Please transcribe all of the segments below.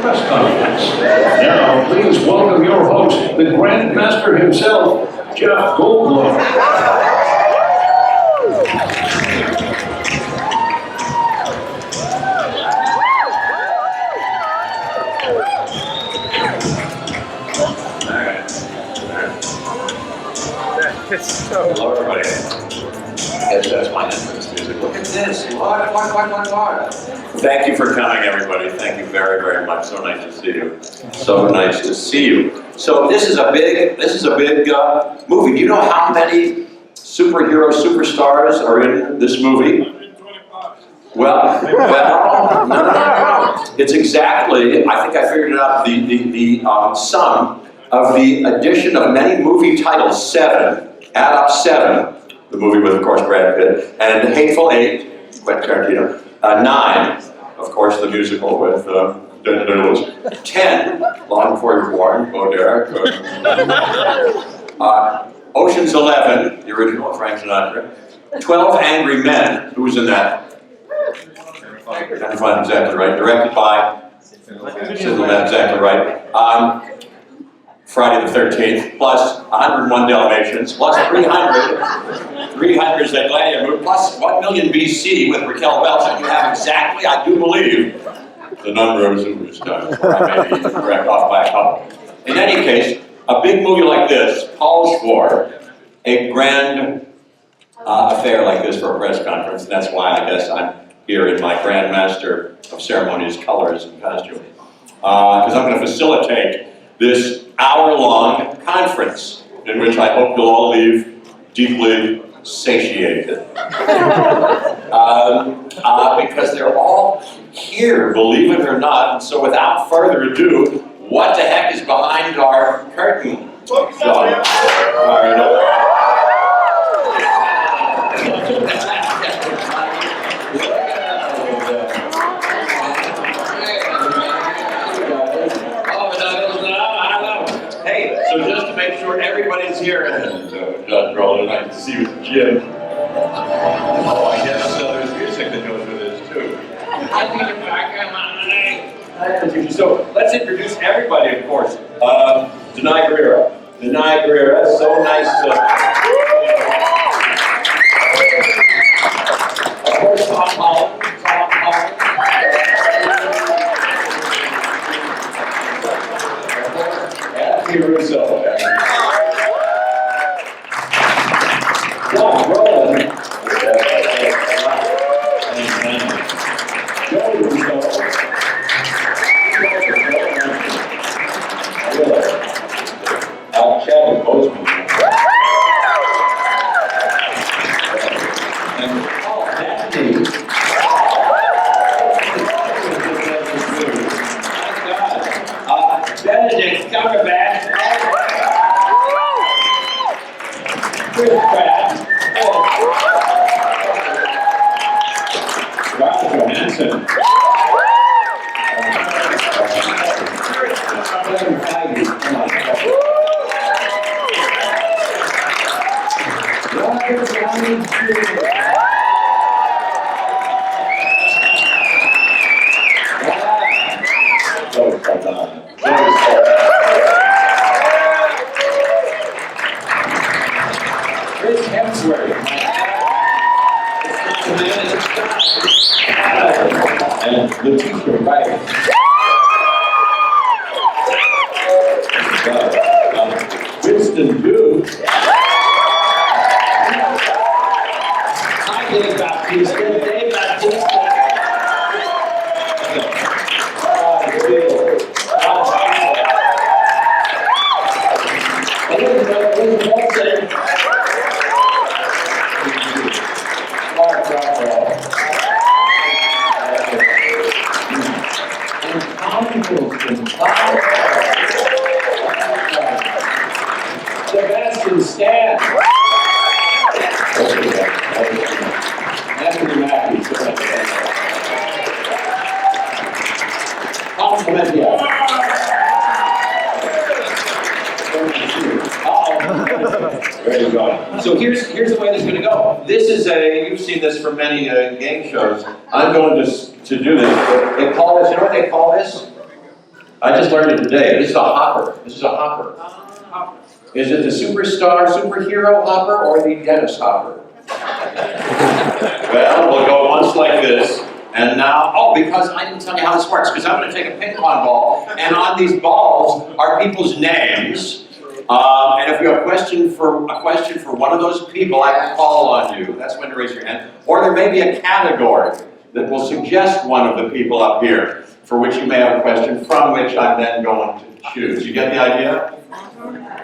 press conference. Now, please welcome your host, the Grandmaster himself, Jeff Goldblum. Hello, everybody. Yes, that's my entrance music. Look at this. What? Thank you for coming, everybody. Thank you very, very much. So nice to see you. So nice to see you. So this is a big movie. Do you know how many superhero superstars are in this movie? Well, no. It's exactly, I think I figured it out, the sum of the addition of many movie titles, 7, add up 7, the movie with, of course, Brad Pitt, and Hateful Eight, Quentin Tarantino, 9, of course, the musical with Daniel Day-Lewis, 10, Long Before You Were Born, Bo Derek, Ocean's 11, the original, Frank Sinatra, 12 Angry Men, who was in that? Exactly right, directed by Sidney, exactly right. Friday the 13th, plus 101 Dalmatians, plus 300's that Gladiator movie, plus 1 million BC with Raquel Welch, and you have exactly, I do believe, the number of superstars, or I may be correct off by a couple. In any case, a big movie like this calls for a grand affair like this for a press conference, and that's why I guess I'm here in my Grandmaster of Ceremonies colors and costume, because I'm going to facilitate this hour-long conference in which I hope you'll all leave deeply satiated. Because they're all here, believe it or not, and so without further ado, what the heck is behind our curtain? So just to make sure everybody's here, and Judge Roland, nice to see you, Jim. Oh, I guess there's music that goes with this too. So let's introduce everybody, of course. Downey Guerrero. Downey Guerrero, so nice to. Of course, Tom Holland. Russo. John Roland. Joe Russo. Chadwick Boseman. And Paul Downey. Benedict Cumberbatch. Chris Pratt. Scarlett Johansson. Hemsworth. And the teacher, right? Winston Duke. I think about Houston. Dave Bautista. Sebastian Stan. Anthony Matthews. Complimentia. There you go. So here's the way this is going to go. This is you've seen this from many game shows. I'm going to do this. They call this, you know what they call this? I just learned it today. This is a hopper. This is a hopper. Is it the superstar, superhero hopper or the Dennis hopper? Well, we'll go once like this. And now, oh, because I didn't tell you how this works, because I'm going to take a ping pong ball, and on these balls are people's names. And if you have a question for one of those people, I can call on you. That's when to raise your hand. Or there may be a category that will suggest one of the people up here for which you may have a question, from which I'm then going to choose. You get the idea?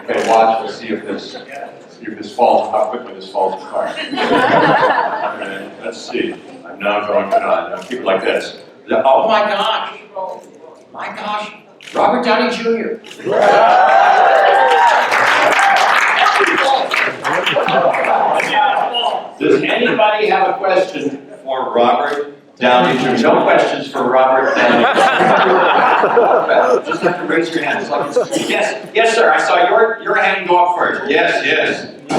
Okay, watch. We'll see if this falls. How quickly this falls apart. Okay, let's see. I'm now going to keep it like this. Oh my gosh! My gosh! Robert Downey Jr. Does anybody have a question for Robert Downey Jr.? No questions for Robert Downey Jr. Just have to raise your hand. Yes, sir. I saw your hand go up first. Yes, you,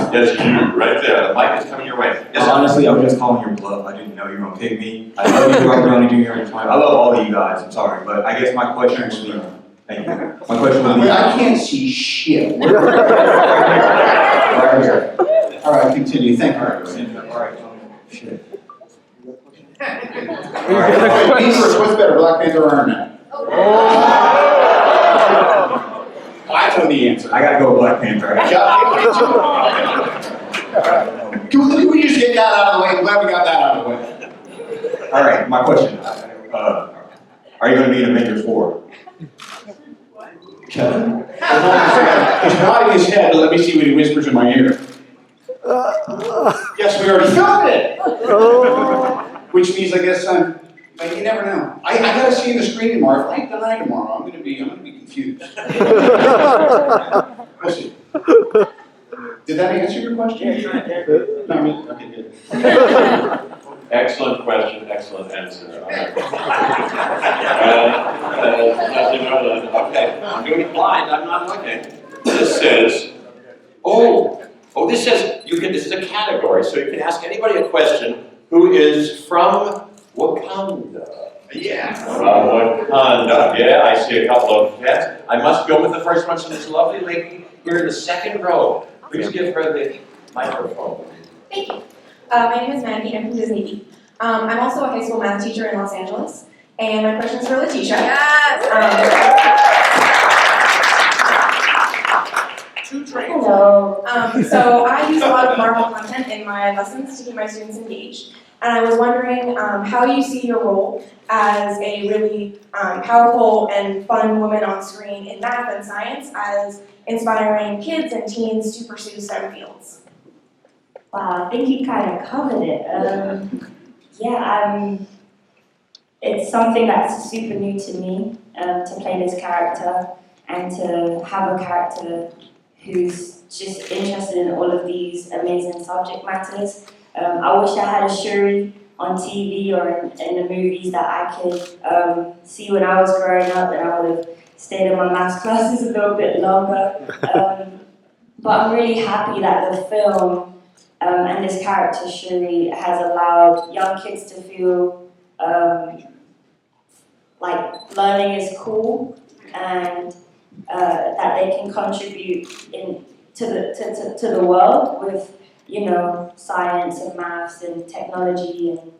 right there. The mic is coming your way. Yes, honestly, I was just calling your bluff. I didn't know you were gonna pick me. I love you, Robert Downey Jr. I love all of you guys. I'm sorry, but I guess my question would be. Thank you. My question would be. I can't see shit. Right here. All right, continue. Thank you. All right. Shit. What's better, Black Panther or Iron Man? I know the answer. I gotta go with Black Panther. Can we just get that out of the way? I'm glad we got that out of the way. All right, my question. Are you gonna be in Avengers 4? Kevin? He's nodding his head, but let me see what he whispers in my ear. Yes, we already filmed it! Which means I guess but you never know. I gotta see the screen tomorrow. If I ain't denied tomorrow, I'm gonna be confused. We'll see. Did that answer your question? No, okay, good. excellent question, excellent answer. All right. Okay, I'm doing it blind. I'm not looking. This says, this says this is a category, so you can ask anybody a question who is from Wakanda. Yeah. From Wakanda. Yeah, I see a couple of heads. I must go with the first one. So this lovely lady here in the second row. Please give her the microphone. Thank you. My name is Maggie. I'm from Disney. I'm also a high school math teacher in Los Angeles. And my question is for Letitia. Yes! Hello. So I use a lot of Marvel content in my lessons to keep my students engaged. And I was wondering how you see your role as a really powerful and fun woman on screen in math and science as inspiring kids and teens to pursue STEM fields. Wow, I think you kind of covered it. It's something that's super new to me, to play this character and to have a character who's just interested in all of these amazing subject matters. I wish I had a Shuri on TV or in the movies that I could see when I was growing up, and I would have stayed in my maths classes a little bit longer. But I'm really happy that the film and this character Shuri has allowed young kids to feel like learning is cool, and that they can contribute to the world with, science and maths and technology and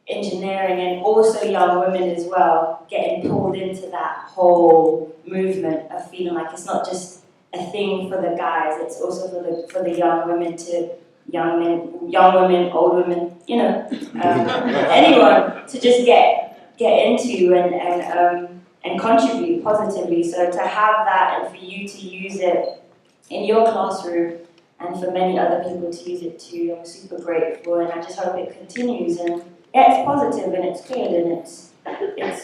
engineering, and also young women as well, getting pulled into that whole movement of feeling like it's not just a thing for the guys, it's also for the young women young women, old women, anyone to just get into and contribute positively. So to have that and for you to use it in your classroom and for many other people to use it too, I'm super grateful, and I just hope it continues. And yeah, it's positive and it's good and it's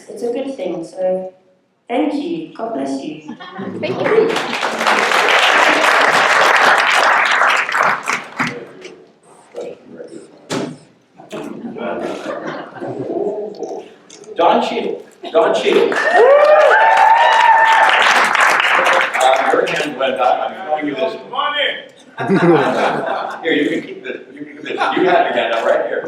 a good thing. So thank you. God bless you. Thank you. Don Cheadle. Your hand went up. I'm showing you this. Here, you can keep this. You have your hand up right here.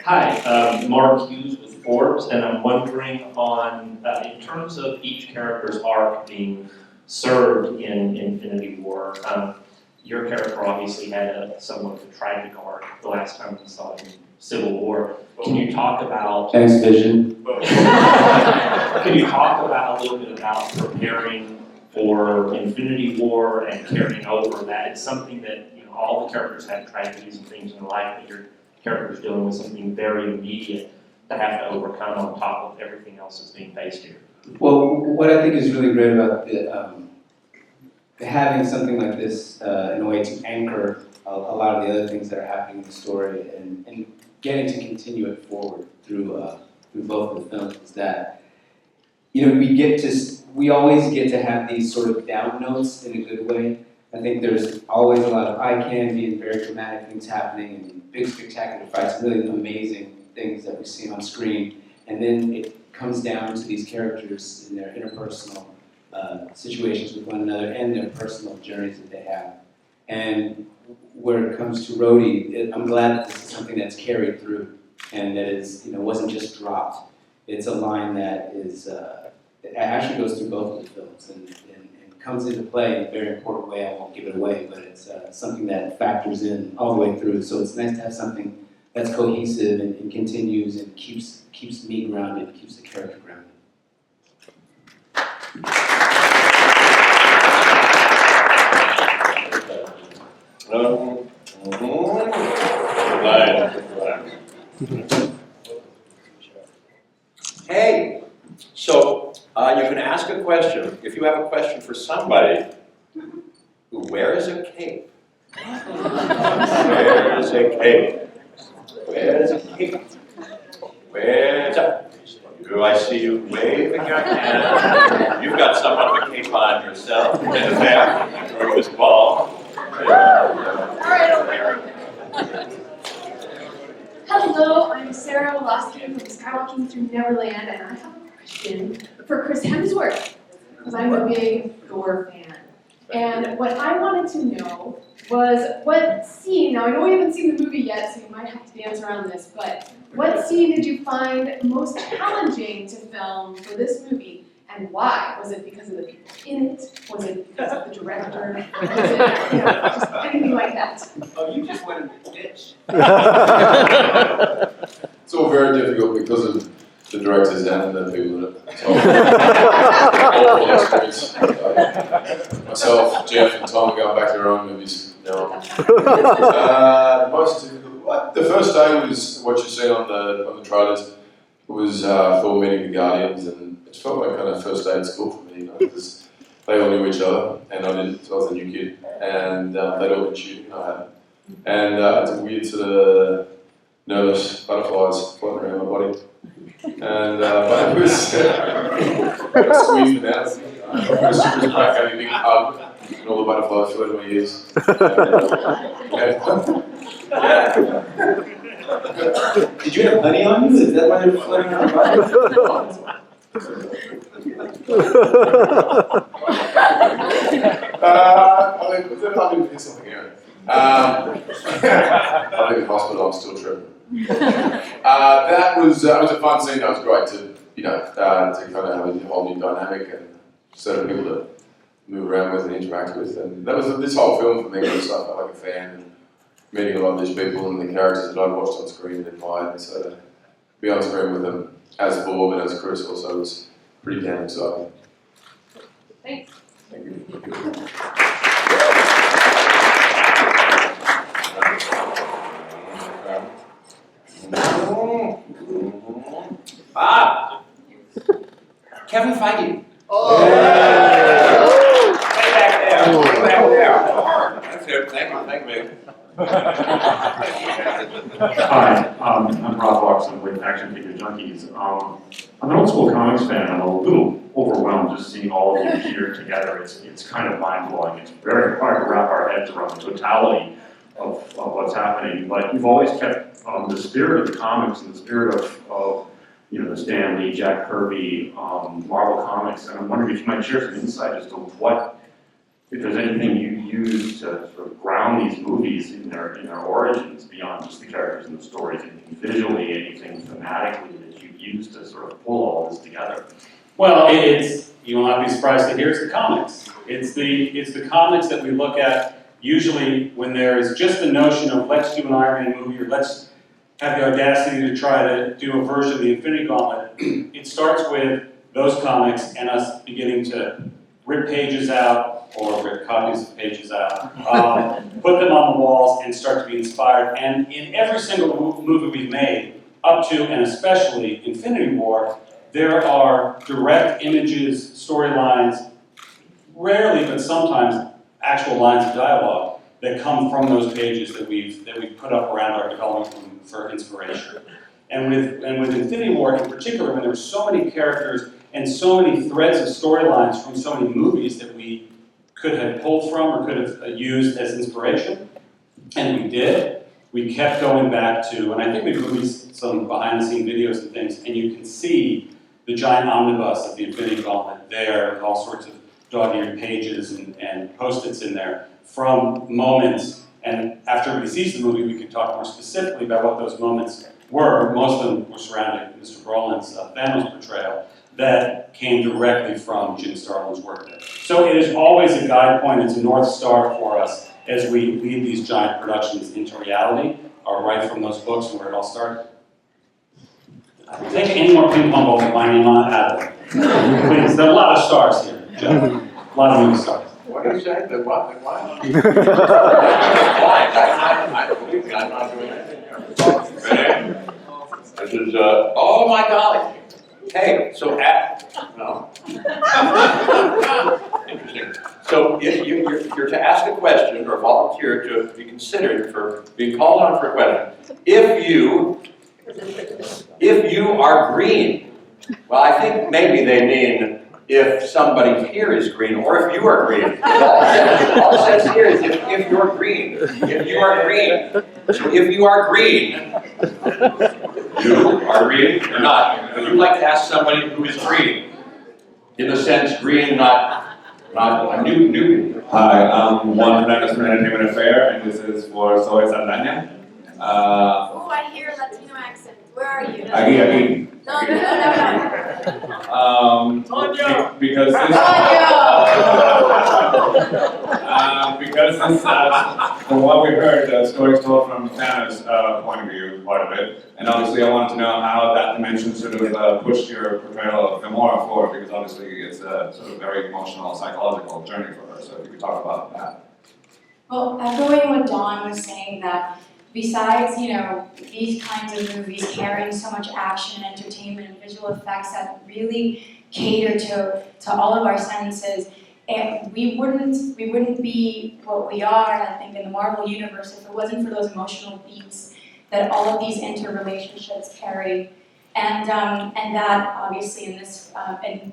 Hi, Mark Hughes with Forbes, and I'm wondering on, in terms of each character's arc being served in Infinity War, your character obviously had somewhat of a tragic arc the last time we saw it in Civil War. Can you talk about... Thanks, Vision. Can you talk about a little bit about preparing for Infinity War and carrying over that? It's something that, you know, all the characters have tragedies and things in life, but your character's dealing with something very immediate to have to overcome on top of everything else that's being faced here. Well, what I think is really great about having something like this in a way to anchor a lot of the other things that are happening in the story and getting to continue it forward through both of the films is that, you know, we always get to have these sort of down notes in a good way. I think there's always a lot of eye candy and very dramatic things happening and big spectacular fights, really amazing things that we see on screen. And then it comes down to these characters in their interpersonal situations with one another and their personal journeys that they have. And where it comes to Rhodey, I'm glad that this is something that's carried through and that is, you know, wasn't just dropped. It's a line that is, it actually goes through both of the films and comes into play in a very important way. I won't give it away, but it's something that factors in all the way through. So it's nice to have something that's cohesive and continues and keeps me grounded, keeps the character grounded. Hey, so you can ask a question. If you have a question for somebody who wears a cape, wears a cape, wears a cape, wears a... Do I see you waving your hand? You've got somewhat of a cape on yourself. In fact, throw this ball. Hello, I'm Sarah Woloski from Skywalking Through Neverland, and I have a question for Chris Hemsworth, because I'm a big Thor fan. And what I wanted to know was what scene, now I know we haven't seen the movie yet, so you might have to dance around this, but what scene did you find most challenging to film for this movie, and why? Was it because of the people in it? Was it because of the director? Was it, you know, just anything like that? Oh, you just went in the ditch. It's all very difficult because of the directors and the people in it. So, awful experience. Myself, Jeff, and Tom are going back to their own movies now. Most difficult. What? The first day was what you see on the trailers. It was Thor meeting the Guardians, and it felt like kind of first day at school for me, you know, because they all knew each other, and I didn't. So I was a new kid, and they'd all been shooting. I had, and it's a weird sort of nervous butterflies floating around my body. And but it was squeezed it out. It was back having a big hug, and all the butterflies floating my ears. Did you have honey on you? Is that why they're floating around your body? I didn't feel something here. I'm in the hospital, I'm still tripping. That was a fun scene. That was great to, you know, to kind of have a whole new dynamic and set of people to move around with and interact with. And that was this whole film for me. I felt like a fan and meeting a lot of these people and the characters that I'd watched on screen and admired. And so to be on screen with them as Bob and as Chris also was pretty damn exciting. Thanks. Thank you. Kevin Feige. Oh! Way back there. Way back there. That's it. Thank you, Hi, I'm Rob Watson with Action Figure Junkies. I'm an old school comics fan. I'm a little overwhelmed just seeing all of you here together. It's kind of mind blowing. It's very hard to wrap our heads around the totality of what's happening. But you've always kept the spirit of the comics and the spirit of you know, the Stan Lee, Jack Kirby, Marvel Comics. And I'm wondering if you might share some insight as to what if there's anything you use to sort of ground these movies in their origins beyond just the characters and the stories, anything visually, anything thematically that you use to sort of pull all this together. Well, you will not be surprised to hear it's the comics. It's the comics that we look at usually when there's just the notion of let's do an Iron Man movie or let's have the audacity to try to do a version of the Infinity Gauntlet. It starts with those comics and us beginning to rip pages out or rip copies of pages out, put them on the walls and start to be inspired. And in every single movie we've made, up to and especially Infinity War, there are direct images, storylines, rarely but sometimes actual lines of dialogue that come from those pages that we've put up around our development room for inspiration. And with Infinity War in particular, when there were so many characters and so many threads of storylines from so many movies that we could have pulled from or could have used as inspiration, and we did, we kept going back to, and I think we've released some behind-the-scenes videos and things, and you can see the giant omnibus of the Infinity Gauntlet there with all sorts of dog-eared pages and post-its in there from moments. And after we sees the movie, we can talk more specifically about what those moments were. Most of them were surrounding Mr. Brolin's Thanos portrayal that came directly from Jim Starlin's work there. So it is always a guide point, it's a North Star for us as we lead these giant productions into reality, or right from those books and where it all started. Take any more ping pong balls with my name on out of it. Please, there are a lot of stars here, Jeff. A lot of movie stars. What do you say? The what? The what? I believe me, I'm not doing anything here. This is, oh my golly. Hey, so no. Interesting. So if you're to ask a question or volunteer to be considered for being called on for a question, if you are green, well, I think maybe they mean if somebody here is green, or if you are green. All it says here is if you're green. If you are green. So if you are green, you are green or not. But you'd like to ask somebody who is green. In the sense green, not a new. Hi, I'm Juan Fernandez from Entertainment Affair, and this is for Zoe Saldana. Oh, I hear a Latino accent. Where are you? Aquí. No. Because this, from what we heard, the story's told from Thanos' point of view, part of it, and obviously I wanted to know how that dimension sort of pushed your portrayal of Gamora forward, because obviously it's a sort of very emotional, psychological journey for her. So if you could talk about that. Well, echoing what Dawn was saying, that besides, these kinds of movies carrying so much action, entertainment, and visual effects that really cater to all of our senses, and we wouldn't be what we are, I think, in the Marvel universe if it wasn't for those emotional beats that all of these interrelationships carry, and that obviously in this and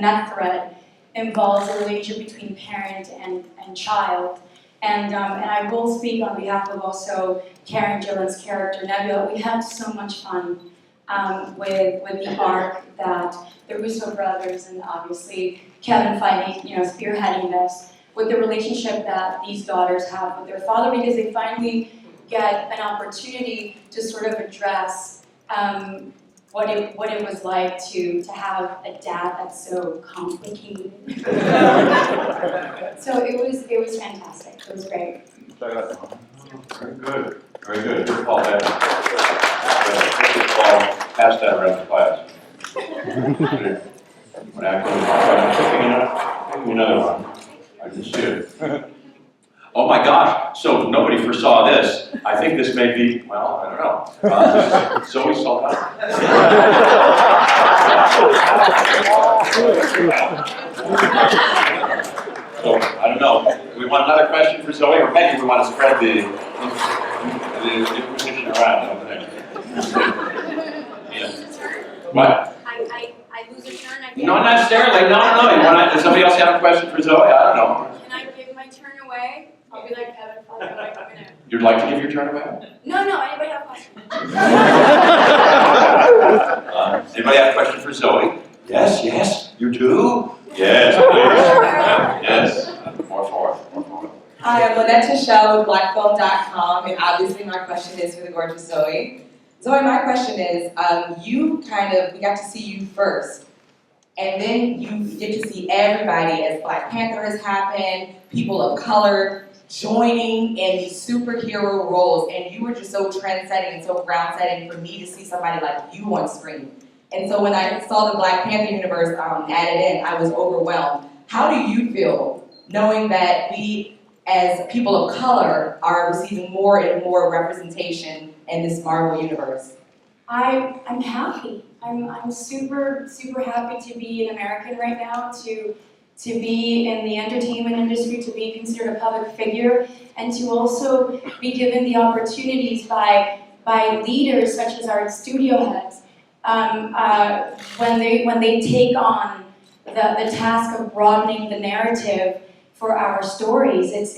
that thread involves a relationship between parent and child. And I will speak on behalf of also Karen Gillan's character, Nebula. We had so much fun with the arc that the Russo brothers and obviously Kevin Feige, spearheading this, with the relationship that these daughters have with their father, because they finally get an opportunity to sort of address what it was like to have a dad that's so complicated. So it was fantastic. It was great. Very good. Very good. Good call, Ed. Good call. Pass that around the class. When I'm picking another one. I can see it. Oh my gosh, so nobody foresaw this. I think this may be, well, I don't know. Zoe Saldana. So, I don't know. We want another question for Zoe, or maybe we want to spread the inquisition around over there. Yeah. What? I lose a turn, I get Not necessarily, no. Does somebody else have a question for Zoe? I don't know. Can I give my turn away? I'll be like Kevin Feige, like I'm gonna... You'd like to give your turn away? No, anybody have a question? Anybody have a question for Zoe? Yes, you do? Yes, please. Yes. More Hi, I'm Lynette Tichelle with blackfilm.com, and obviously my question is for the gorgeous Zoe. Zoe, my question is, we got to see you first, and then you get to see everybody as Black Panther has happened, people of color joining in these superhero roles, and you were just so trend-setting and so ground-setting for me to see somebody like you on screen. And so when I saw the Black Panther universe added in, I was overwhelmed. How do you feel knowing that we, as people of color, are receiving more and more representation in this Marvel universe? I'm happy. I'm super happy to be an American right now, to be in the entertainment industry, to be considered a public figure, and to also be given the opportunities by leaders such as our studio heads when they take on the task of broadening the narrative for our stories. It's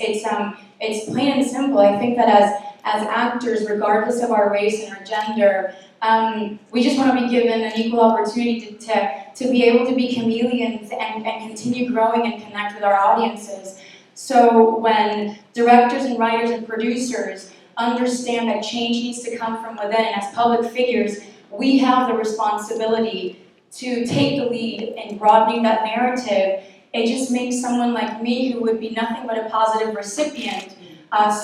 plain and simple. I think that as actors, regardless of our race and our gender, we just want to be given an equal opportunity to be able to be chameleons and continue growing and connect with our audiences. So when directors and writers and producers understand that change needs to come from within, and as public figures, we have the responsibility to take the lead in broadening that narrative. It just makes someone like me, who would be nothing but a positive recipient,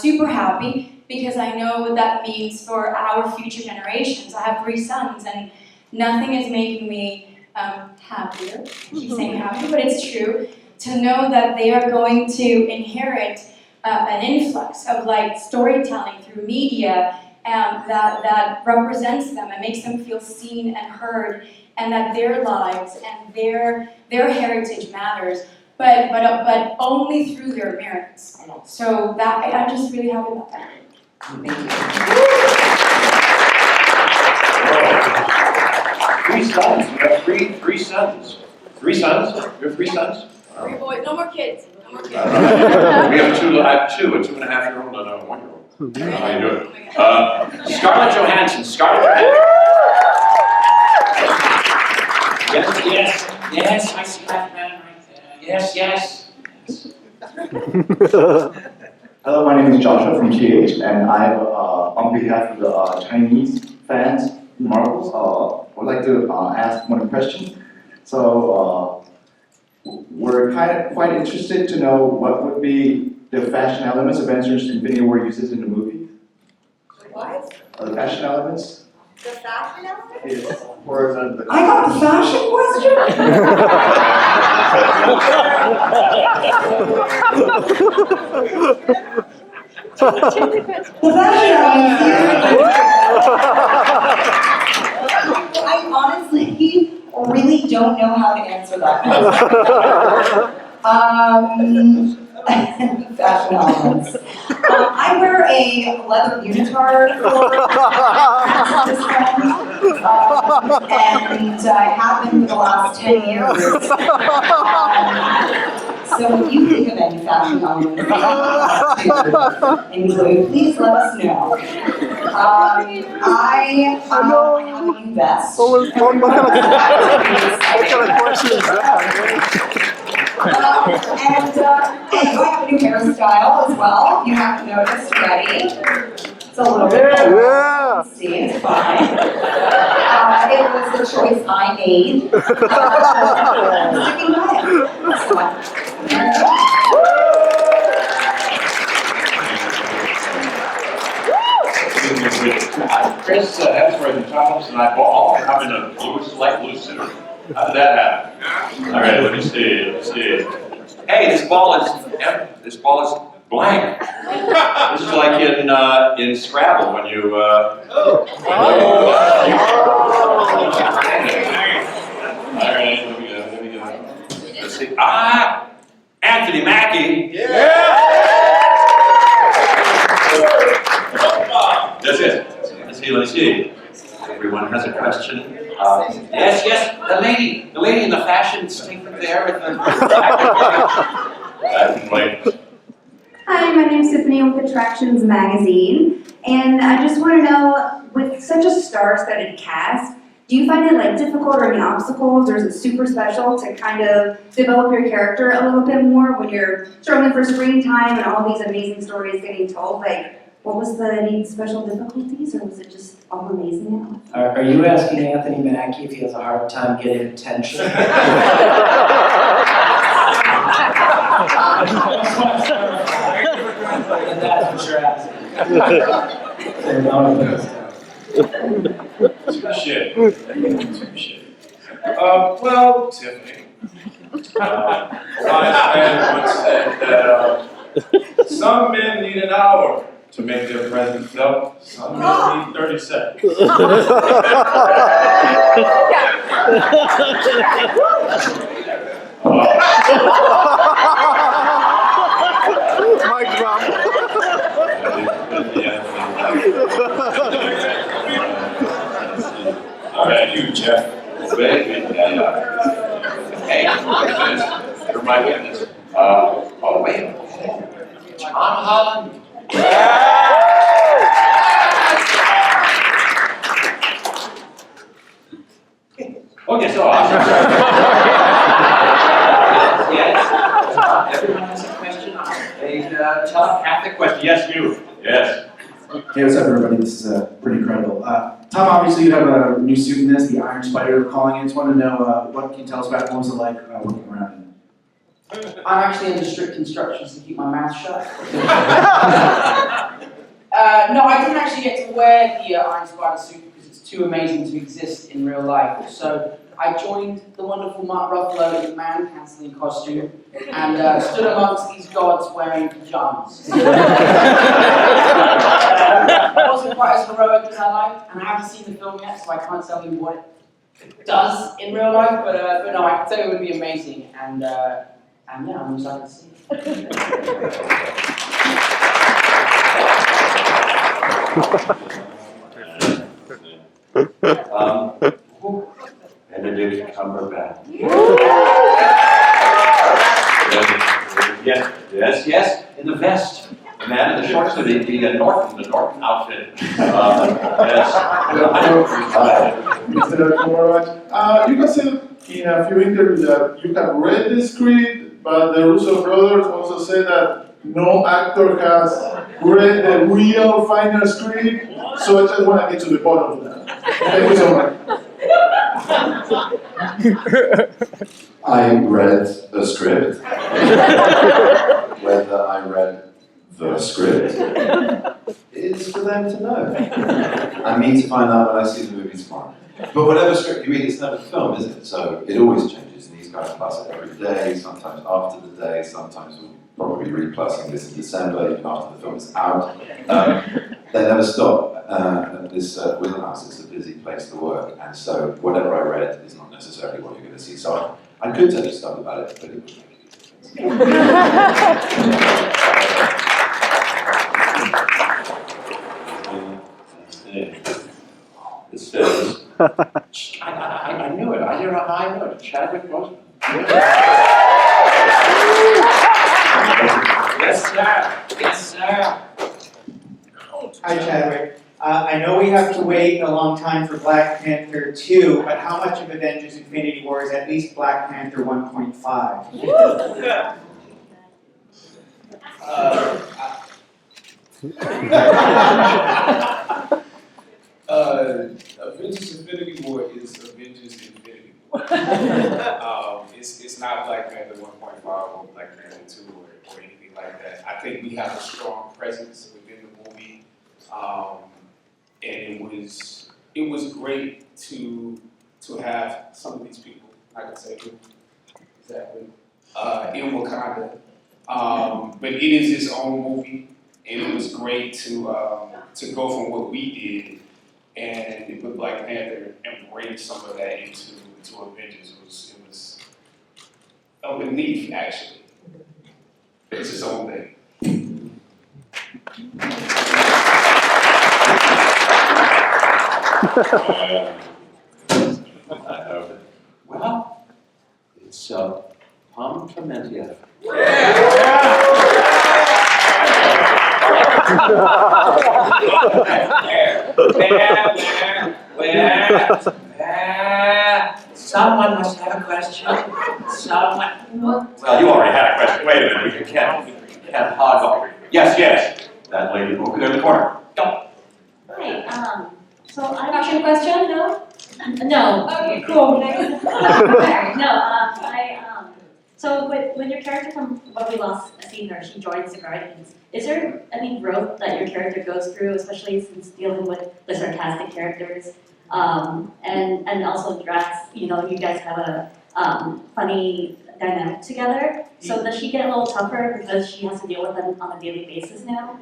super happy, because I know what that means for our future generations. I have 3 sons, and nothing is making me happier. I keep saying happy, but it's true, to know that they are going to inherit an influx of like storytelling through media that represents them and makes them feel seen and heard, and that their lives and their heritage matters, but only through their merits. So that I'm just really happy about that. Thank you. 3 sons. You have three sons. 3 sons? You have 3 sons? 3 boys, no more kids. No more kids. We have 2. I have 2, a 2.5-year-old and a 1-year-old. How you doing? Scarlett Johansson. Yes, I see that man right there. Yes. Hello, my name is Joshua from TH, and I have, on behalf of the Chinese fans, Marvels, I would like to ask one question. So, we're quite interested to know what would be the fashion elements Avengers Infinity War uses in the movie. What? The fashion elements? The fashion outfit? Yes. Or the I got the fashion I honestly really don't know how to answer that. Fashion elements. I wear a leather unitard for this one, and I have been for the last 10 years. So if you think of any fashion elements include, please let us know. I have a new vest. What kind of question is that? And I have a new hairstyle as well. You have noticed already. It's a little bit more. Yeah. See, it's fine. It was a choice I made. Sticking by it. That's fine. Chris Hemsworth and Thomas and I all come in a light blue suit. How did that happen? All right, let me see. Hey, this ball is blank. This is like in Scrabble when you. All right, let me go. Let's see. Anthony Mackie. Yeah. That's it. Let's see. Everyone has a question. Yes, the lady in the fashion statement there with the. Hi, my name's Tiffany with Attractions Magazine, and I just want to know, with such a star-studded cast, Do you find it like difficult or any obstacles, or is it super special to kind of develop your character a little bit more when you're struggling for screen time and all these amazing stories getting told? Like, what was any special difficulties, or was it just all amazing? Are you asking Anthony Mackie if he has a hard time getting attention? That's what you're asking. Well, Tiffany, a wise man once said that some men need an hour to make their presence felt, some men need 30 seconds. Mic drop. All right, you, Jeff. Hey, witness. You're my witness. Oh, wait. Tom Holland. Okay, so awesome. Yes. Everyone has a question. A telepathic question. Yes, you. Yes. Hey, what's up, everybody? This is pretty incredible. Tom, obviously you have a new suit in this, the Iron Spider, we're calling it. Just want to know what can you tell us about what was it like working around it? I'm actually under strict instructions to keep my mouth shut. No, I didn't actually get to wear the Iron Spider suit because it's too amazing to exist in real life. So I joined the wonderful Mark Ruffalo in a man-cancelling costume and stood amongst these gods wearing pajamas. It wasn't quite as heroic as I liked, and I haven't seen the film yet, so I can't tell you what it does in real life, but no, I can tell you it would be amazing, and yeah, I'm excited to see it. Benedict Cumberbatch. Yes, in the vest. The man in the shorts, the Norton outfit. Yes. Mr. Cumberbatch, you can say in a few interviews that you have read the script, but the Russo brothers also say that no actor has read the real final script, so I just want to get to the bottom of that. Thank you so much. I read the script. Whether I read the script is for them to know. And me to find out when I see the movie tomorrow. But whatever script you read, it's never film, is it? So it always changes, and these guys plus it every day, sometimes after the day, sometimes we'll probably be replussing this in December, even after the film is out. They never stop. This wheelhouse is a busy place to work, and so whatever I read is not necessarily what you're going to see. So I could tell you stuff about it, but it would make a difference. It says, I knew it. I don't know how I knew it. Chadwick Boseman. Yes, sir. Yes, sir. Hi, Chadwick. I know we have to wait a long time for Black Panther 2, but how much of Avengers Infinity War is at least Black Panther 1.5? Avengers Infinity War is Avengers Infinity War. It's not Black Panther 1.5 or Black Panther 2 or anything like that. I think we have a strong presence within the movie. And it was great to have some of these people, I can say who exactly, in Wakanda. But it is its own movie, and it was great to go from what we did and with Black Panther and bring some of that into Avengers. It was a relief, actually. It's its own thing. Well, it's Palm Clementia. Can't hog. Yes, yes. That lady over there in the corner. Go. Hi, so I Fashion question, no? No. Okay, cool, next. Sorry, no, so with your character from what we last seen her, she joins the Guardians. Is there any growth that your character goes through, especially since dealing with the sarcastic characters? And also Drax, you know, you guys have a funny dynamic together. So does she get a little tougher because she has to deal with them on a daily basis now?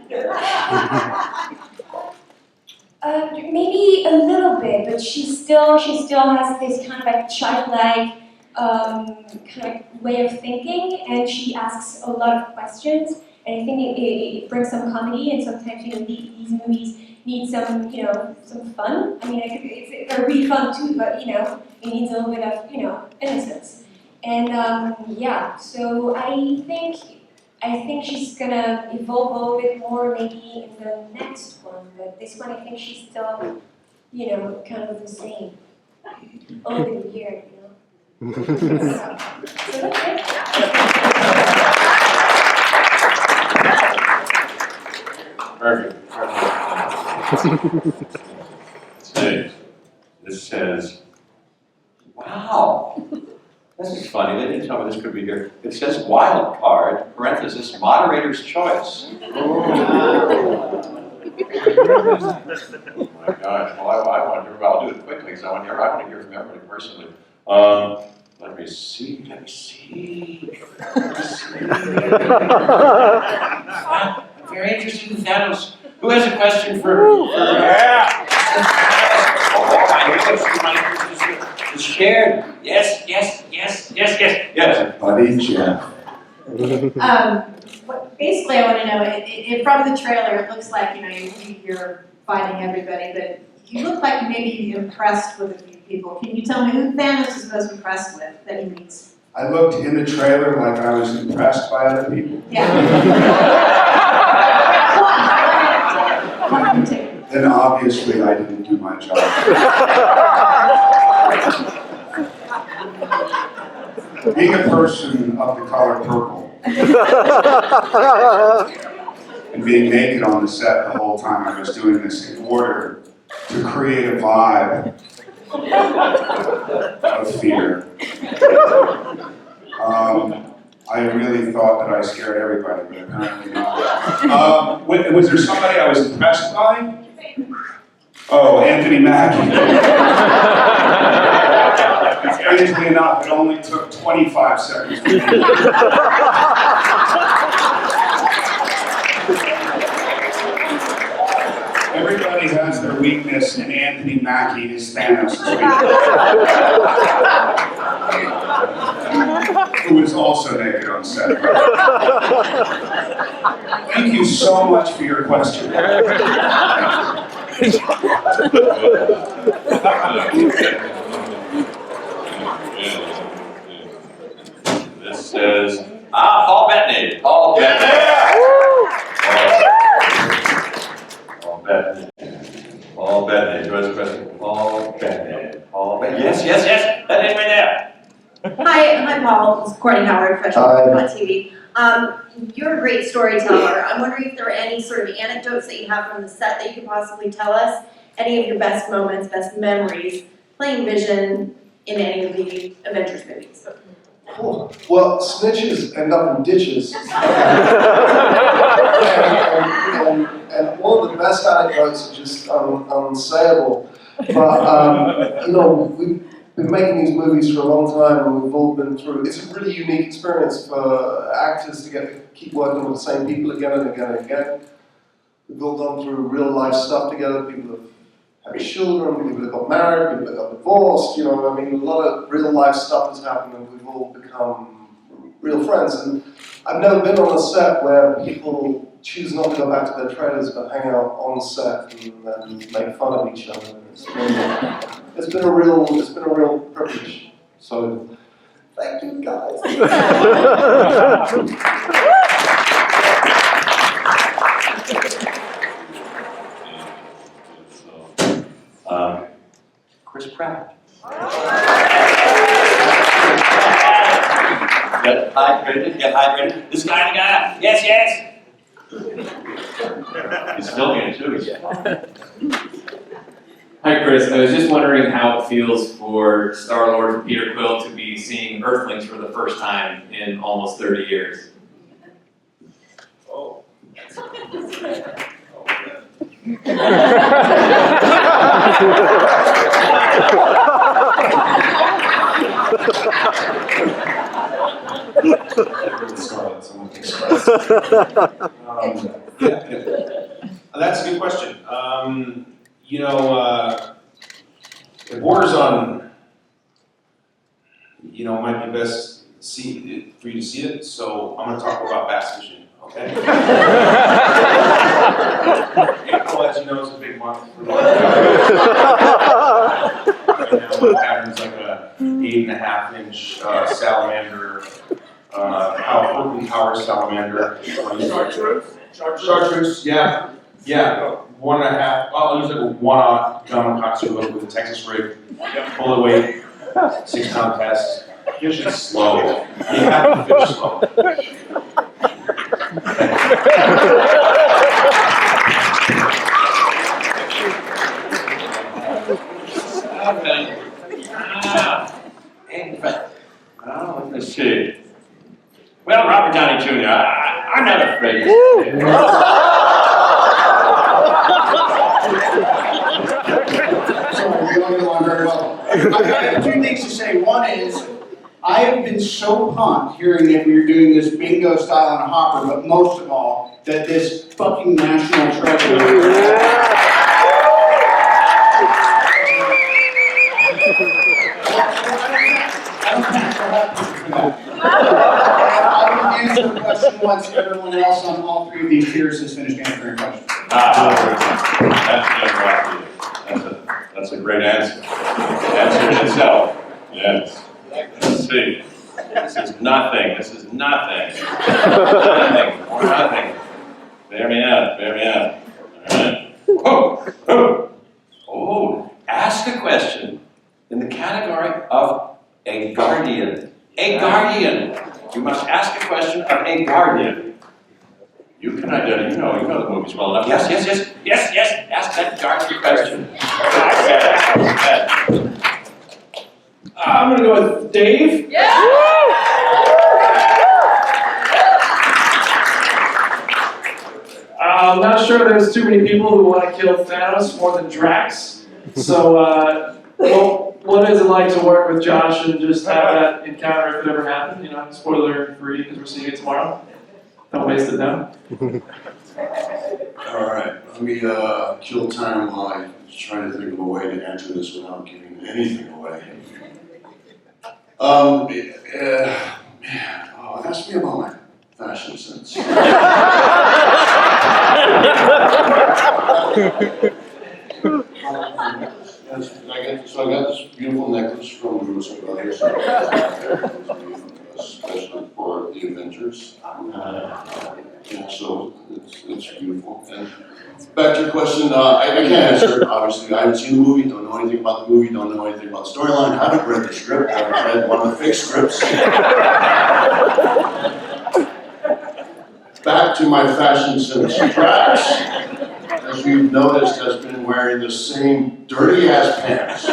Maybe a little bit, but she still has this kind of like childlike kind of way of thinking, and she asks a lot of questions. And I think it brings some comedy, and sometimes these movies need some some fun. I mean, they're really fun too, but it needs a little bit of innocence. And yeah, so I think she's gonna evolve a little bit more maybe in the next one, but this one I think she's still, kind of the same. A little bit weird, So that's it. Perfect. This says, wow. This is funny, they didn't tell me this could be here. It says wild card, parenthesis, moderator's choice. Oh my gosh, well I want to hear, I'll do it quickly because I want to hear from everybody personally. Let me see. I'm very interested in Thanos. Who has a question for yeah. Oh my goodness, it's shared. Yes. Buddy Jeff. Basically, I want to know, from the trailer, it looks like, you're fighting everybody, but you look like maybe you're impressed with a few people. Can you tell me who Thanos is most impressed with that he meets? I looked in the trailer like I was impressed by other people. Then obviously I didn't do my job. Being a person of the color purple and being naked on the set the whole time I was doing this in order to create a vibe of fear. I really thought that I scared everybody, but apparently not. Was there somebody I was impressed by? Oh, Anthony Mackie. Strangely enough, it only took 25 seconds. Everybody has their weakness, and Anthony Mackie is Thanos' weakness. Who is also naked on set. Thank you so much for your question. This says, Paul Bettany. Paul Bettany. Paul Bettany. Who has a question? Paul Bettany. Yes. That name right there. Hi, Paul. This is Courtney Howard, professional on TV. You're a great storyteller. I'm wondering if there are any sort of anecdotes that you have from the set that you could possibly tell us. Any of your best moments, best memories, playing Vision in any of the Avengers movies. Cool. Well, snitches end up in ditches. and one of the best anecdotes is just unsayable. But, we've been making these movies for a long time and we've all been through, it's a really unique experience for actors to keep working with the same people again and again and again. We've all gone through real life stuff together, people have had children, people have got married, people have got divorced, a lot of real life stuff has happened and we've all become real friends. And I've never been on a set where people choose not to go back to their trailers but hang out on set and make fun of each other. It's been a real privilege. So thank you guys. Chris Pratt. Get hydrated, get hydrated. This guy, the guy. Yes, yes. He's filming it too. Hi, Chris. I was just wondering how it feels for Star-Lord, for Peter Quill, to be seeing Earthlings for the first time in almost 30 years. Oh. Scarlett, someone can Scarlett. That's a good question. You know, it borders on, you know, it might be best for you to see it, so I'm going to talk about bass fishing, okay? April, as you know, is a big month for right now, my pattern's like a 8.5-inch salamander, power salamander. Chartreuse, yeah. Yeah, 1.5. I'll use like a 1/0 John Coxswain hook with a Texas rig. Pull it weight, 6-pound test. Fish is slow. You have to fish slow. Let's see. Well, Robert Downey Jr., I'm not afraid. Sorry, we don't get along very well. I have two things to say. One is, I have been so pumped hearing that we were doing this bingo style on a hopper, but most of all, that this fucking national treasure. I will answer the question once everyone else on all three of these tiers has finished answering questions. That's a great answer. Answer in itself. Yes. Let's see. This is nothing. This is nothing. Nothing. More nothing. Bear me out. Bear me out. All right. Oh, ask a question in the category of a guardian. A guardian. You must ask a question of a guardian. You can identify, you know the movies well enough. Yes. Ask that guardian question. I'm gonna go with Dave. I'm not sure there's too many people who want to kill Thanos more than Drax. So, what is it like to work with Josh and just have that encounter if it ever happened? You know, spoiler free because we're seeing it tomorrow. Don't waste it now. All right, let me kill time while I try to think of a way to answer this without giving anything away. Man, ask me about my fashion sense. So I got this beautiful necklace from Russo Brothers, especially for the Avengers. Yeah, so it's beautiful. And back to your question, I can't answer it, obviously. I haven't seen the movie, don't know anything about the movie, don't know anything about the storyline, haven't read the script, haven't read one of the fake scripts. Back to my fashion sense. Drax, as you've noticed, has been wearing the same dirty-ass pants.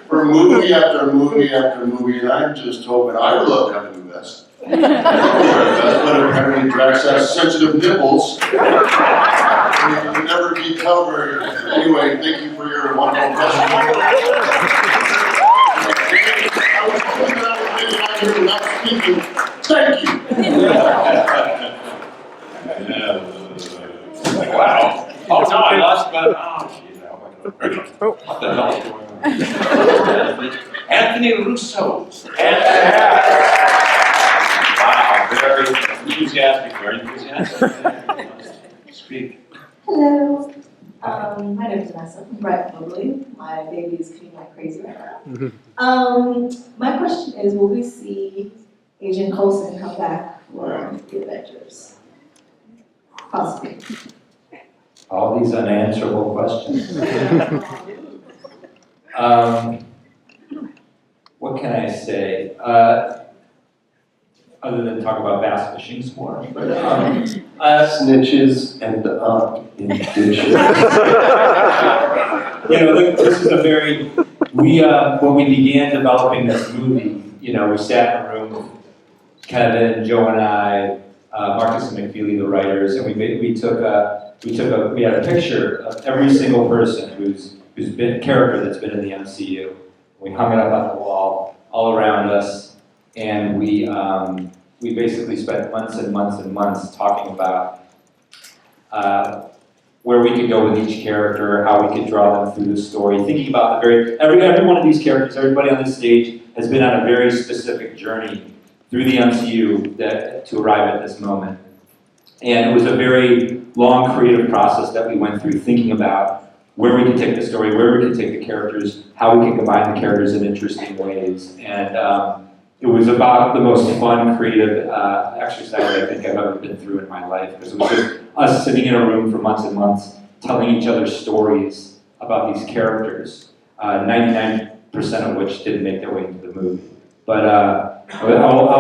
For movie after movie after movie, and I'm just hoping I would love to have a new vest. But apparently Drax has sensitive nipples. It will never be covered. Anyway, thank you for your wonderful question. I was hoping that I would make it out here without speaking. Thank you. Wow. Oh no, I lost, but what the hell is going on? Anthony Russo. Wow, very enthusiastic, very enthusiastic. Speak. Hello. My name is Vanessa from Bright Globally. My baby is cooking like crazy right now. My question is, will we see Agent Coulson come back for the Avengers? Possibly. All these unanswerable questions. What can I say? Other than talk about bass fishing some more. But, Snitches and in ditches. This is a very, when we began developing this movie, we sat in a room with Kevin, Joe and I, Marcus and McFeely, the writers, and we had a picture of every single person who's been character that's been in the MCU. We hung it up on the wall all around us, and we basically spent months and months and months talking about where we could go with each character, how we could draw them through the story, thinking about every one of these characters, everybody on this stage has been on a very specific journey through the MCU to arrive at this moment. And it was a very long creative process that we went through, thinking about where we could take the story, where we could take the characters, how we can combine the characters in interesting ways. And it was about the most fun, creative exercise I think I've ever been through in my life, because it was just us sitting in a room for months and months, telling each other stories about these characters, 99% of which didn't make their way into the movie. But I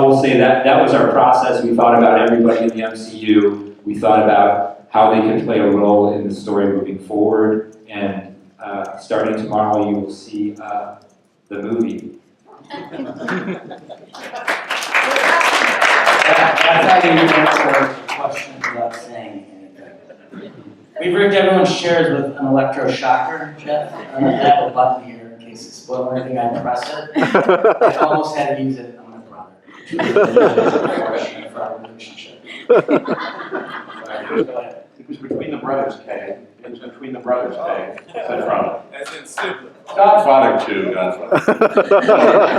will say that was our process. We thought about everybody in the MCU. We thought about how they could play a role in the story moving forward. And starting tomorrow, you will see the movie. That's how you answer questions without saying anything. We've rigged everyone's chairs with an electroshocker, Jeff. I have a button here in case it spoils anything. I press it. I almost had to use it on my brother. Question for our relationship. Go ahead. It was between the brothers, Kay. It was between the brothers, Kay. Said Rama. As in sibling. Godfather too, Godfather.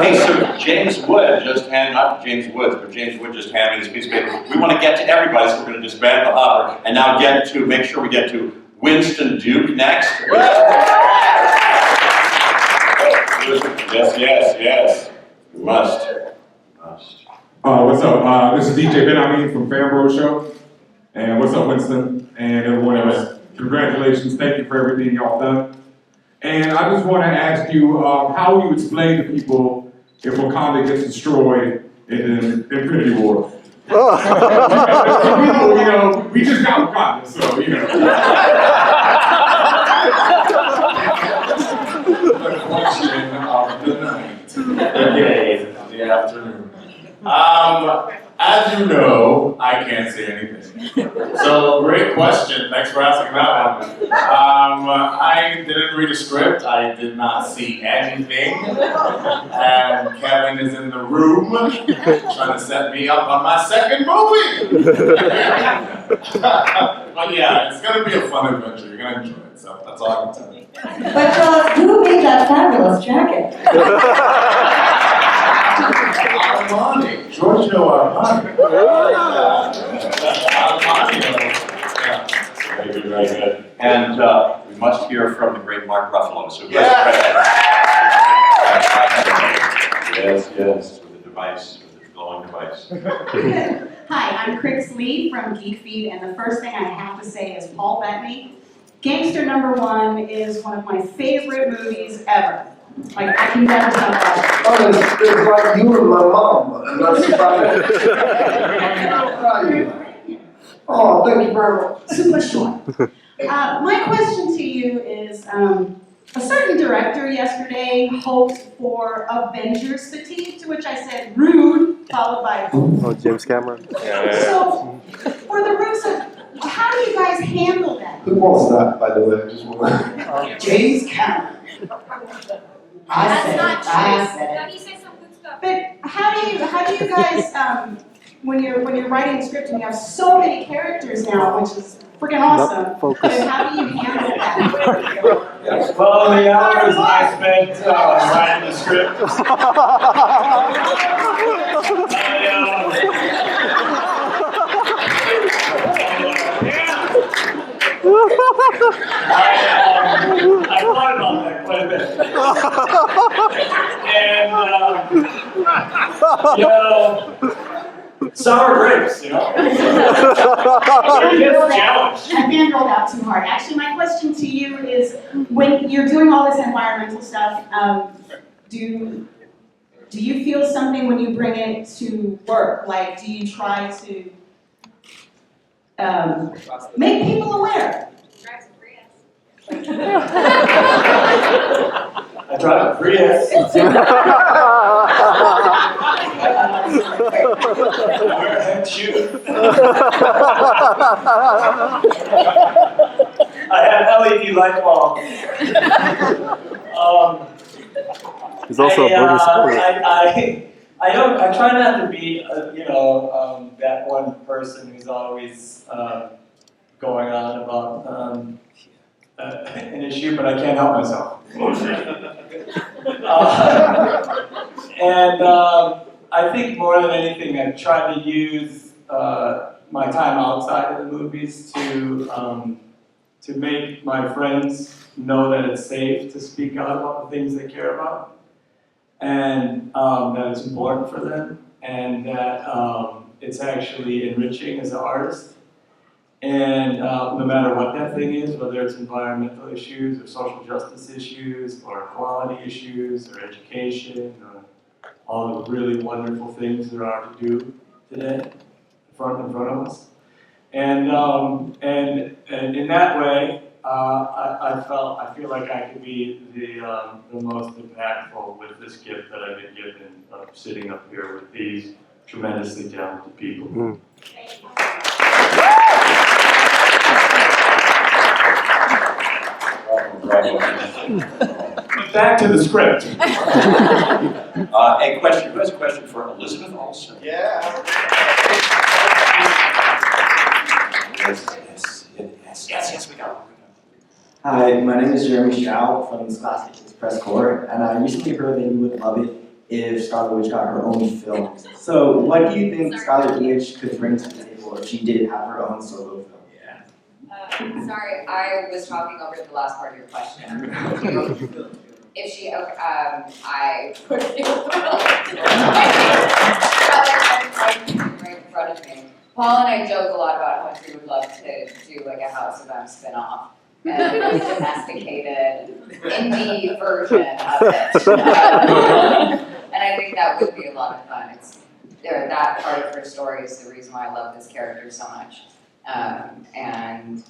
Hey, so James Wood just handed, not James Woods, but James Wood just handed me this piece of paper. We want to get to everybody, so we're going to disband the hopper and now make sure we get to Winston Duke next. Yes. We must. What's up? This is DJ Ben from Fanbro Show. And what's up, Winston? And everyone else. Congratulations. Thank you for everything y'all done. And I just want to ask you, how will you explain to people if Wakanda gets destroyed in the Infinity War? We just got Wakanda, so, The question of the night. Okay, the afternoon. As you know, I can't say anything. So, great question. Thanks for asking that one. I didn't read a script. I did not see anything. And Kevin is in the room trying to set me up on my second movie. But yeah, it's going to be a fun adventure. You're going to enjoy it. So, that's all I can tell you. But tell us, who made that fabulous jacket? Armani, Giorgio Armani. Armani. Yeah. Very good. And we must hear from the great Mark Ruffalo. So yes, with the device, with the glowing device. Hi, I'm Crix Lee from Geek Feed, and the first thing I have to say is Paul Bettany. Gangster #1 is one of my favorite movies ever. Like, I can never stop watching. Oh, it's like you and my mom, and that's about it. Oh, thank you very much. Super short. My question to you is, a certain director yesterday hoped for Avengers fatigue, to which I said rude, followed by Oh, James Cameron. So, for the Russo, how do you guys handle that? Who was that, by the way? I just want James Cameron. I said it. But how do you guys, when you're writing a script and you have so many characters now, which is freaking awesome, but how do you handle that? Well, the hours I spent writing the script. I thought about that quite a bit. And, sour grapes, I fangirled out too hard. Actually, my question to you is, when you're doing all this environmental stuff, do Do you feel something when you bring it to work? Like, do you try to make people aware? I drive a Prius. I wear head shoes. I have LED light bulbs. He's also a burger supporter. I try not to be, that one person who's always going on about an issue, but I can't help myself. I think more than anything, I've tried to use my time outside of the movies to make my friends know that it's safe to speak out about the things they care about, and that it's important for them, and that it's actually enriching as an artist. And no matter what that thing is, whether it's environmental issues or social justice issues or equality issues or education or all the really wonderful things there are to do today in front of us. And in that way, I feel like I could be the most impactful with this gift that I've been given of sitting up here with these tremendously talented people. Back to the script. A question. Who has a question for Elizabeth Olsen? Yeah. Yes, we go. Hi, my name is Jeremy Shao from Scholastic Press Corps, and I recently heard that you would love it if Scarlett Witch got her own film. So, what do you think Scarlett Witch could bring to the table if she did have her own solo film? Sorry, I was talking over the last part of your question. If she, I would feel thrilled. Right in front of me. Paul and I joke a lot about how much we would love to do like a House of M spin-off and a domesticated indie version of it. And I think that would be a lot of fun. That part of her story is the reason why I love this character so much. And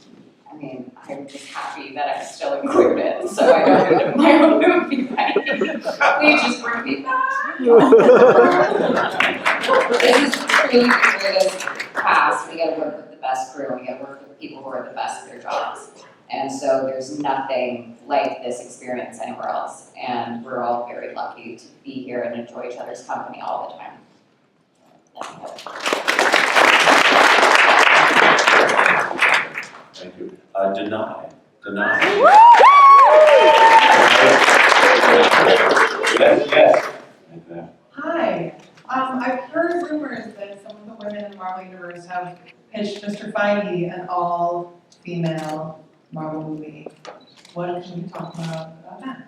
I mean, I'm just happy that I'm still included, so I don't need my own movie ready. Please just bring me back. This is truly the greatest cast. We get to work with the best crew, and we get to work with people who are the best at their jobs. And so there's nothing like this experience anywhere else. And we're all very lucky to be here and enjoy each other's company all the time. Thank you. Deny. Yes. Hi. I've heard rumors that some of the women in the Marvel Universe have pitched Mr. Feige an all-female Marvel movie. What can you talk about that?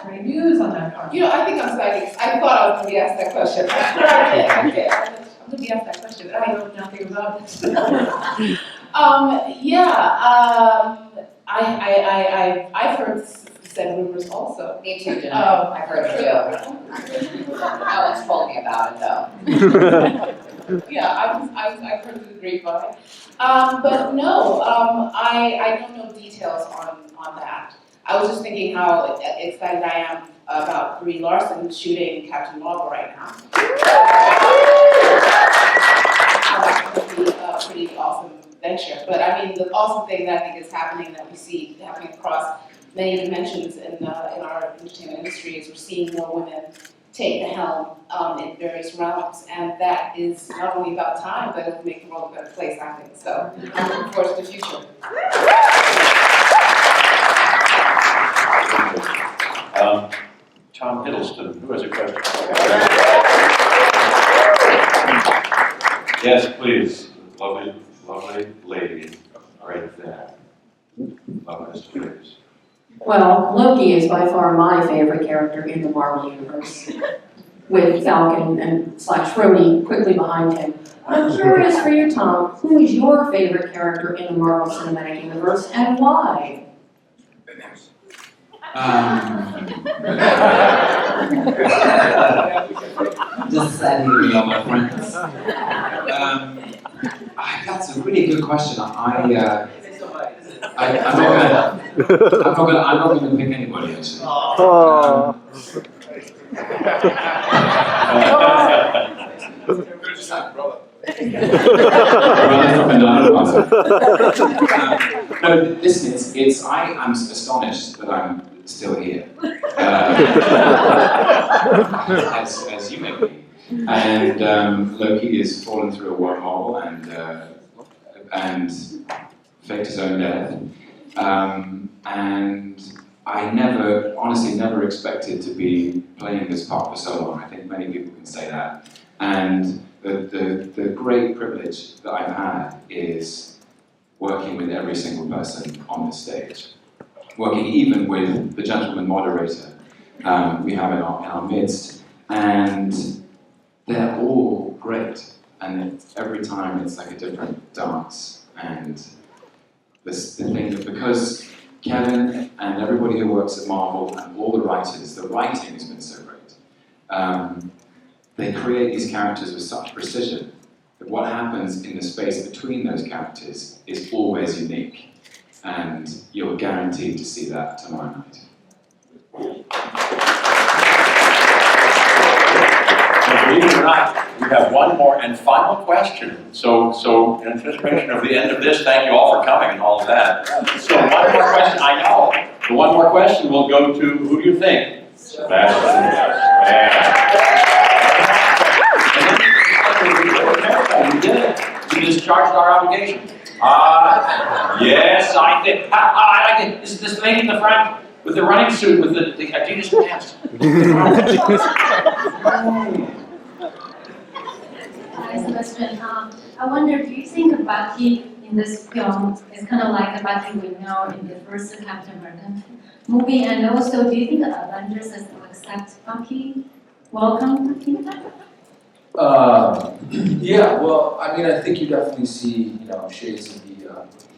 Any news on that part? I think I'm psychic. I thought I was going to be asked that question. Okay. I'm going to be asked that question. I don't know nothing about this. I've heard said rumors also. Me too, didn't I? I've heard it too. No one's told me about it though. I've heard the grapevine. But no, I don't know details on that. I was just thinking how excited I am about Brie Larson shooting Captain Marvel right now. That's going to be a pretty awesome venture. But I mean, the awesome thing that I think is happening, that we see happening across many dimensions in our entertainment industry, is we're seeing more women take the helm in various realms, and that is not only about time, but it'll make the world a better place, I think. So I'm looking forward to the future. Tom Hiddleston, who has a question? Yes, please. Lovely lady right there. Lovely, please. Well, Loki is by far my favorite character in the Marvel Universe, with Falcon and / Rhodey quickly behind him. I'm curious for you, Tom, who is your favorite character in the Marvel Cinematic Universe and why? Just sad hearing all my friends. That's a really good question. I'm not gonna pick anybody actually. No, listen, I'm astonished that I'm still here. As you may be. And Loki has fallen through a wormhole and faked his own death. And I honestly never expected to be playing this part for so long. I think many people can say that. And the great privilege that I've had is working with every single person on this stage. Working even with the gentleman moderator we have in our midst. And they're all great. And every time it's like a different dance. And the thing that because Kevin and everybody who works at Marvel and all the writers, the writing has been so great. They create these characters with such precision that what happens in the space between those characters is always unique. And you're guaranteed to see that tomorrow night. Believe it or not, we have one more and final question. So in anticipation of the end of this, thank you all for coming and all of that. So one more question, I know. The one more question will go to, who do you think? Sebastian. You did it. You discharged our obligation. Yes, I did. I like it. This lady in the front with the running suit with the Adidas pants. Hi, Sebastian. I wonder, do you think Bucky in this film is kind of like the Bucky we know in the first Captain America movie? And also, do you think the Avengers will accept Bucky? Welcome Bucky? Yeah, well, I mean, I think you definitely see, shades of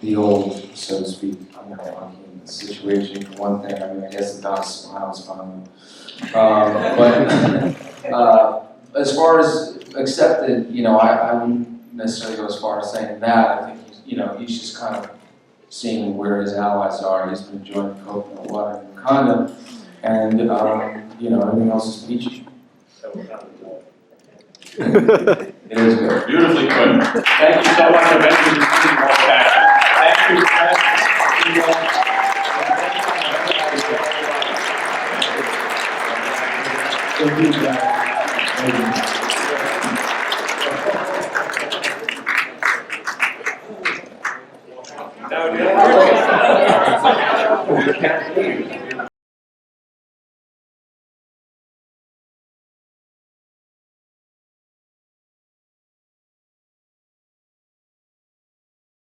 the old, so to speak, Bucky situation. For one thing, I mean, I guess the Doc smile is fun. But as far as accepted, I wouldn't necessarily go as far as saying that. I think he's just kind of seeing where his allies are. He's been enjoying coconut water and Wakanda, and everything else is peachy. It is good. Beautifully put. Thank you so much, Avengers. Thank you. No,